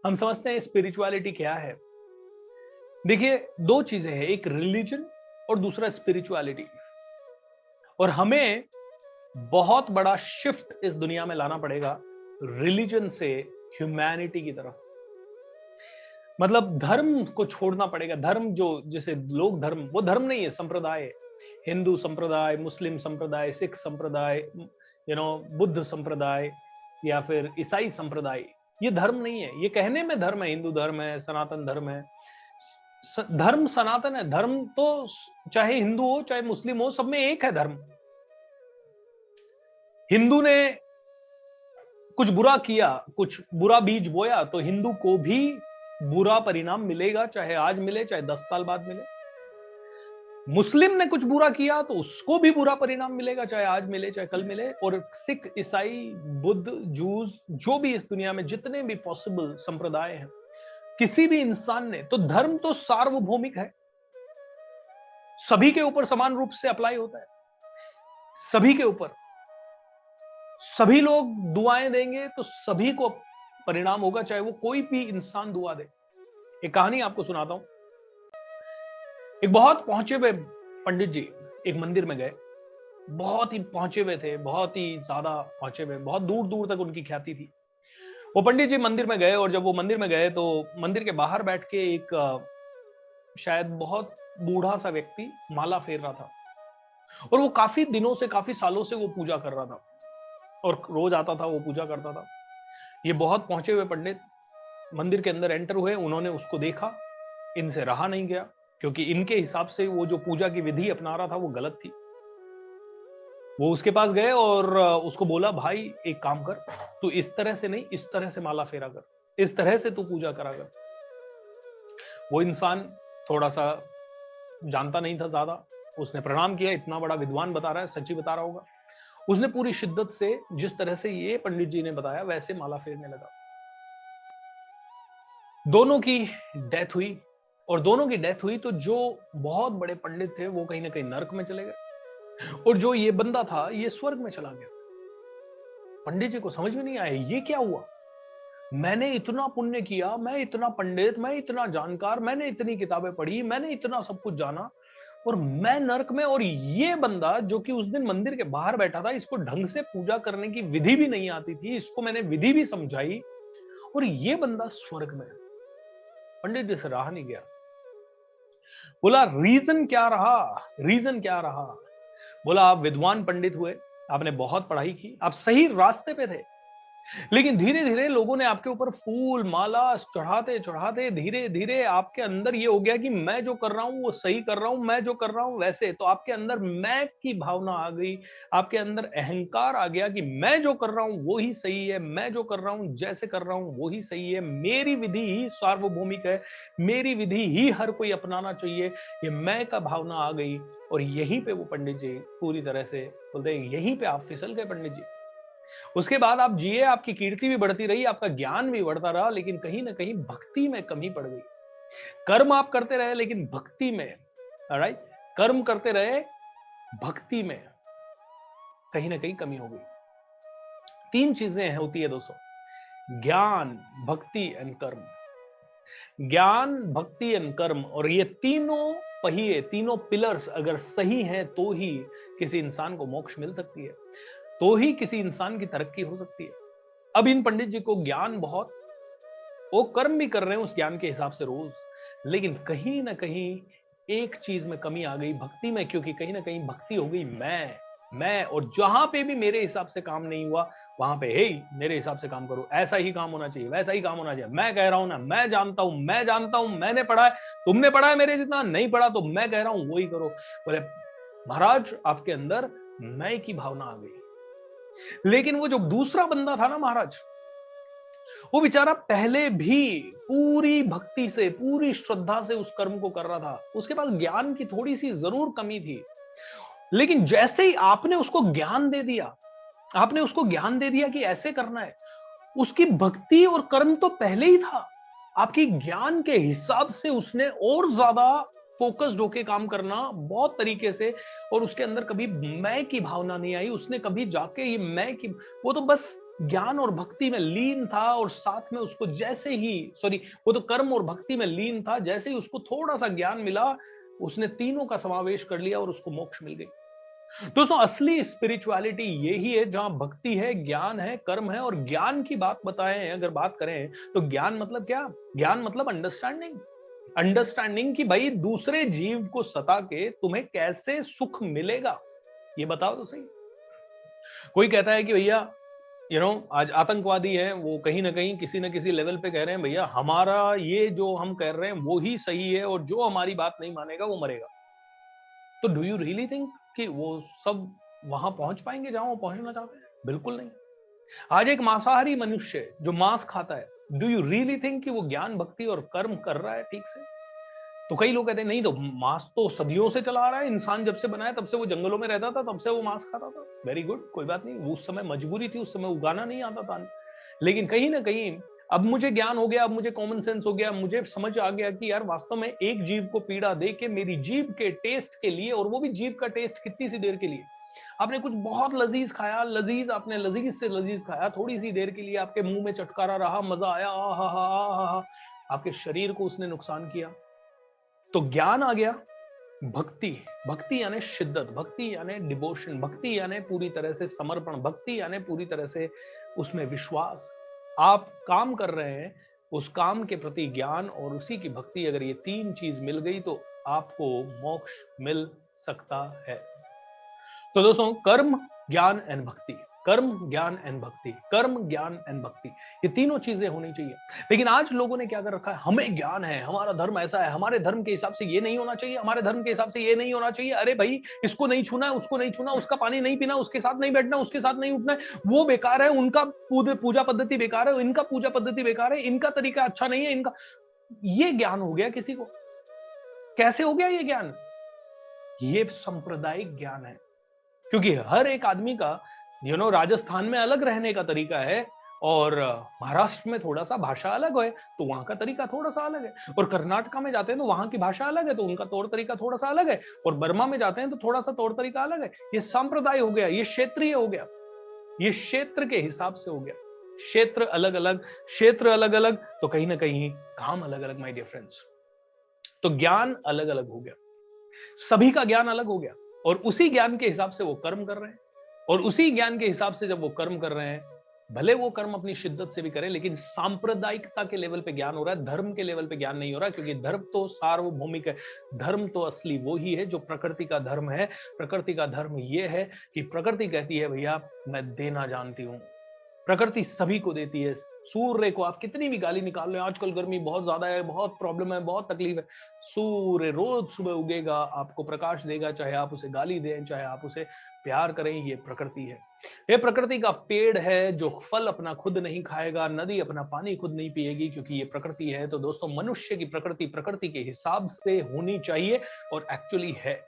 हम समझते हैं स्पिरिचुअलिटी क्या है। देखिए, दो चीजें हैं, एक रिलीजन और दूसरा स्पिरिचुअलिटी। और हमें बहुत बड़ा शिफ्ट इस दुनिया में लाना पड़ेगा रिलीजन से ह्यूमैनिटी की तरफ। मतलब धर्म को छोड़ना पड़ेगा। धर्म जो जिसे लोग धर्म, वो धर्म नहीं है, संप्रदाय है। हिंदू संप्रदाय, मुस्लिम संप्रदाय, सिख संप्रदाय, बुद्ध संप्रदाय या फिर ईसाई संप्रदाय, ये धर्म नहीं है। ये कहने में धर्म है, हिंदू धर्म है, सनातन धर्म है। धर्म सनातन है। धर्म तो चाहे हिंदू हो चाहे मुस्लिम हो, सब में एक है धर्म। हिंदू ने कुछ बुरा किया, कुछ बुरा बीज बोया, तो हिंदू को भी बुरा परिणाम मिलेगा, चाहे आज मिले चाहे 10 साल बाद मिले। मुस्लिम ने कुछ बुरा किया तो उसको भी बुरा परिणाम मिलेगा, चाहे आज मिले चाहे कल मिले। और सिख, ईसाई, बुद्ध, जूस, जो भी इस दुनिया में जितने भी पॉसिबल संप्रदाय हैं, किसी भी इंसान ने, तो धर्म तो सार्वभौमिक है, सभी के ऊपर समान रूप से अप्लाई होता है, सभी के ऊपर। सभी लोग दुआएं देंगे तो सभी को परिणाम होगा, चाहे वो कोई भी इंसान दुआ दे। एक कहानी आपको सुनाता हूं। एक बहुत पहुंचे हुए पंडित जी एक मंदिर में गए। बहुत ही पहुंचे हुए थे, बहुत ही ज्यादा पहुंचे हुए, बहुत दूर दूर तक उनकी ख्याति थी। वो पंडित जी मंदिर में गए, और जब वो मंदिर में गए तो मंदिर के बाहर बैठ के एक शायद बहुत बूढ़ा सा व्यक्ति माला फेर रहा था। और वो काफी दिनों से, काफी सालों से वो पूजा कर रहा था, और रोज आता था, वो पूजा करता था। ये बहुत पहुंचे हुए पंडित मंदिर के अंदर एंटर हुए। उन्होंने उसको देखा, इनसे रहा नहीं गया, क्योंकि इनके हिसाब से वो जो पूजा की विधि अपना रहा था वो गलत थी। वो उसके पास गए और उसको बोला, भाई एक काम कर, तू इस तरह से नहीं, इस तरह से माला फेरा कर, इस तरह से तू पूजा करा कर। वो इंसान थोड़ा सा जानता नहीं था ज्यादा, उसने प्रणाम किया। इतना बड़ा विद्वान बता रहा है, सच्ची बता रहा होगा। उसने पूरी शिद्दत से, जिस तरह से ये पंडित जी ने बताया, वैसे माला फेरने लगा। दोनों की डेथ हुई। और दोनों की डेथ हुई तो जो बहुत बड़े पंडित थे वो कहीं ना कहीं नरक में चले गए, और जो ये बंदा था ये स्वर्ग में चला गया। पंडित जी को समझ में नहीं आया ये क्या हुआ। मैंने इतना पुण्य किया, मैं इतना पंडित, मैं इतना जानकार, मैंने इतनी किताबें पढ़ी, मैंने इतना सब कुछ जाना, और मैं नरक में। और ये बंदा जो कि उस दिन मंदिर के बाहर बैठा था, इसको ढंग से पूजा करने की विधि भी नहीं आती थी, इसको मैंने विधि भी समझाई, और ये बंदा स्वर्ग में। पंडित जी से रहा नहीं गया। बोला रीजन क्या रहा, रीजन क्या रहा। बोला आप विद्वान पंडित हुए, आपने बहुत पढ़ाई की, आप सही रास्ते पे थे, लेकिन धीरे धीरे लोगों ने आपके ऊपर फूल माला चढ़ाते चढ़ाते धीरे धीरे आपके अंदर ये हो गया कि मैं जो कर रहा हूं वो सही कर रहा हूं, मैं जो कर रहा हूं वैसे। तो आपके अंदर मैं की भावना आ गई, आपके अंदर अहंकार आ गया कि मैं जो कर रहा हूं वो ही सही है, मैं जो कर रहा हूं जैसे कर रहा हूं वो ही सही है, मेरी विधि ही सार्वभौमिक है, मेरी विधि ही हर कोई अपनाना चाहिए। ये मैं का भावना आ गई। और यहीं पे वो पंडित जी पूरी तरह से बोलते हैं, यहीं पे आप फिसल गए पंडित जी। उसके बाद आप जिए, आपकी कीर्ति भी बढ़ती रही, आपका ज्ञान भी बढ़ता रहा, लेकिन कहीं ना कहीं भक्ति में कमी पड़ गई। कर्म आप करते रहे लेकिन भक्ति में, राइट, कर्म करते रहे, भक्ति में कहीं ना कहीं कमी हो गई। तीन चीजें होती है दोस्तों, ज्ञान, भक्ति एंड कर्म। ज्ञान, भक्ति एंड कर्म, और ये तीनों पहिए, तीनों पिलर्स अगर सही हैं तो ही किसी इंसान को मोक्ष मिल सकती है, तो ही किसी इंसान की तरक्की हो सकती है। अब इन पंडित जी को ज्ञान बहुत, वो कर्म भी कर रहे हैं उस ज्ञान के हिसाब से रोज, लेकिन कहीं ना कहीं एक चीज में कमी आ गई, भक्ति में, क्योंकि कहीं ना कहीं भक्ति हो गई मैं। और जहां पे भी मेरे हिसाब से काम नहीं हुआ वहां पे, हे मेरे हिसाब से काम करो, ऐसा ही काम होना चाहिए, वैसा ही काम होना चाहिए, मैं कह रहा हूं ना, मैं जानता हूं, मैं जानता हूं, मैंने पढ़ा है, तुमने पढ़ा है मेरे जितना, नहीं पढ़ा तो मैं कह रहा हूं वही करो। बोले महाराज आपके अंदर मैं की भावना आ गई। लेकिन वो जो दूसरा बंदा था ना महाराज, वो बेचारा पहले भी पूरी भक्ति से, पूरी श्रद्धा से उस कर्म को कर रहा था, उसके पास ज्ञान की थोड़ी सी जरूर कमी थी, लेकिन जैसे ही आपने उसको ज्ञान दे दिया, आपने उसको ज्ञान दे दिया कि ऐसे करना है, उसकी भक्ति और कर्म तो पहले ही था, आपकी ज्ञान के हिसाब से उसने और ज्यादा फोकस्ड होके काम करना बहुत तरीके से, और उसके अंदर कभी मैं की भावना नहीं आई। उसने कभी जाके ये मैं की, वो तो बस ज्ञान और भक्ति में लीन था, और साथ में उसको जैसे ही वो तो कर्म और भक्ति में लीन था, जैसे ही उसको थोड़ा सा ज्ञान मिला, उसने तीनों का समावेश कर लिया और उसको मोक्ष मिल गई। दोस्तों, असली स्पिरिचुअलिटी यही है जहां भक्ति है, ज्ञान है, कर्म है। और ज्ञान की बात बताएं, अगर बात करें तो ज्ञान मतलब क्या? ज्ञान मतलब अंडरस्टैंडिंग। अंडरस्टैंडिंग कि भाई दूसरे जीव को सता के तुम्हें कैसे सुख मिलेगा, ये बताओ तो सही। कोई कहता है कि भैया आज आतंकवादी हैं, वो कहीं ना कहीं किसी न किसी लेवल पे कह रहे हैं भैया हमारा ये जो हम कर रहे हैं वो ही सही है, और जो हमारी बात नहीं मानेगा वो मरेगा। तो डू यू रियली थिंक कि वो सब वहां पहुंच पाएंगे जहां वो पहुंचना चाहते हैं? बिल्कुल नहीं। आज एक मांसाहारी मनुष्य जो मांस खाता है, डू यू रियली थिंक कि वो ज्ञान, भक्ति और कर्म कर रहा है ठीक से? तो कई लोग कहते हैं नहीं, तो मांस तो सदियों से चला आ रहा है, इंसान जब से बनाया तब से वो जंगलों में रहता था, तब से वो मांस खाता था। वेरी गुड, कोई बात नहीं, उस समय मजबूरी थी, उस समय उगाना नहीं आता था। लेकिन कहीं ना कहीं अब मुझे ज्ञान हो गया, अब मुझे कॉमन सेंस हो गया, मुझे समझ आ गया कि यार वास्तव में एक जीव को पीड़ा दे के मेरी जीभ के टेस्ट के लिए, और वो भी जीभ का टेस्ट कितनी सी देर के लिए, आपने कुछ बहुत लजीज खाया, लजीज आपने लजीज से लजीज खाया, थोड़ी सी देर के लिए आपके मुंह में चटकारा रहा, मजा आया, हा, आपके शरीर को उसने नुकसान किया। तो ज्ञान आ गया, भक्ति, भक्ति यानी शिद्दत, भक्ति यानी डिवोशन, भक्ति यानी पूरी तरह से समर्पण, भक्ति यानी पूरी तरह से उसमें विश्वास। आप काम कर रहे हैं, उस काम के प्रति ज्ञान और उसी की भक्ति, अगर ये तीन चीज मिल गई तो आपको मोक्ष मिल सकता है। तो दोस्तों, कर्म, ज्ञान एंड भक्ति, कर्म, ज्ञान एंड भक्ति, कर्म, ज्ञान एंड भक्ति, ये तीनों चीजें होनी चाहिए। लेकिन आज लोगों ने क्या कर रखा है, हमें ज्ञान है, हमारा धर्म ऐसा है, हमारे धर्म के हिसाब से ये नहीं होना चाहिए, हमारे धर्म के हिसाब से ये नहीं होना चाहिए। अरे भाई, इसको नहीं छूना है, उसको नहीं छूना, उसका पानी नहीं पीना, उसके साथ नहीं बैठना, उसके साथ नहीं उठना है, वो बेकार है, उनका पूजा पद्धति बेकार है, इनका पूजा पद्धति बेकार है, इनका तरीका अच्छा नहीं है, इनका। ये ज्ञान हो गया किसी को? कैसे हो गया ये ज्ञान? ये सांप्रदायिक ज्ञान है। क्योंकि हर एक आदमी का राजस्थान में अलग रहने का तरीका है, और महाराष्ट्र में थोड़ा सा भाषा अलग है तो वहां का तरीका थोड़ा सा अलग है, और कर्नाटका में जाते हैं तो वहां की भाषा अलग है तो उनका तौर तरीका थोड़ा सा अलग है, और बर्मा में जाते हैं तो थोड़ा सा तौर तरीका अलग है। ये सांप्रदाय हो गया, ये क्षेत्रीय हो गया, ये क्षेत्र के हिसाब से हो गया। क्षेत्र अलग अलग, क्षेत्र अलग अलग, तो कहीं ना कहीं काम अलग अलग, माय डियर फ्रेंड्स। तो ज्ञान अलग अलग हो गया, सभी का ज्ञान अलग हो गया, और उसी ज्ञान के हिसाब से वो कर्म कर रहे हैं, और उसी ज्ञान के हिसाब से जब वो कर्म कर रहे हैं, भले वो कर्म अपनी शिद्दत से भी करें, लेकिन सांप्रदायिकता के लेवल पे ज्ञान हो रहा है, धर्म के लेवल पे ज्ञान नहीं हो रहा, क्योंकि धर्म तो सार्वभौमिक है। धर्म तो असली वो ही है जो प्रकृति का धर्म है। प्रकृति का धर्म ये है कि प्रकृति कहती है भैया मैं देना जानती हूं। प्रकृति सभी को देती है। सूर्य को आप कितनी भी गाली निकाल लो, आजकल गर्मी बहुत ज्यादा है, बहुत प्रॉब्लम है, बहुत तकलीफ है, सूर्य रोज सुबह उगेगा, आपको प्रकाश देगा, चाहे आप उसे गाली दें, चाहे आप उसे प्यार करें। ये प्रकृति है, ये प्रकृति का पेड़ है जो फल अपना खुद नहीं खाएगा, नदी अपना पानी खुद नहीं पिएगी, क्योंकि ये प्रकृति है। तो दोस्तों, मनुष्य की प्रकृति प्रकृति के हिसाब से होनी चाहिए, और एक्चुअली है।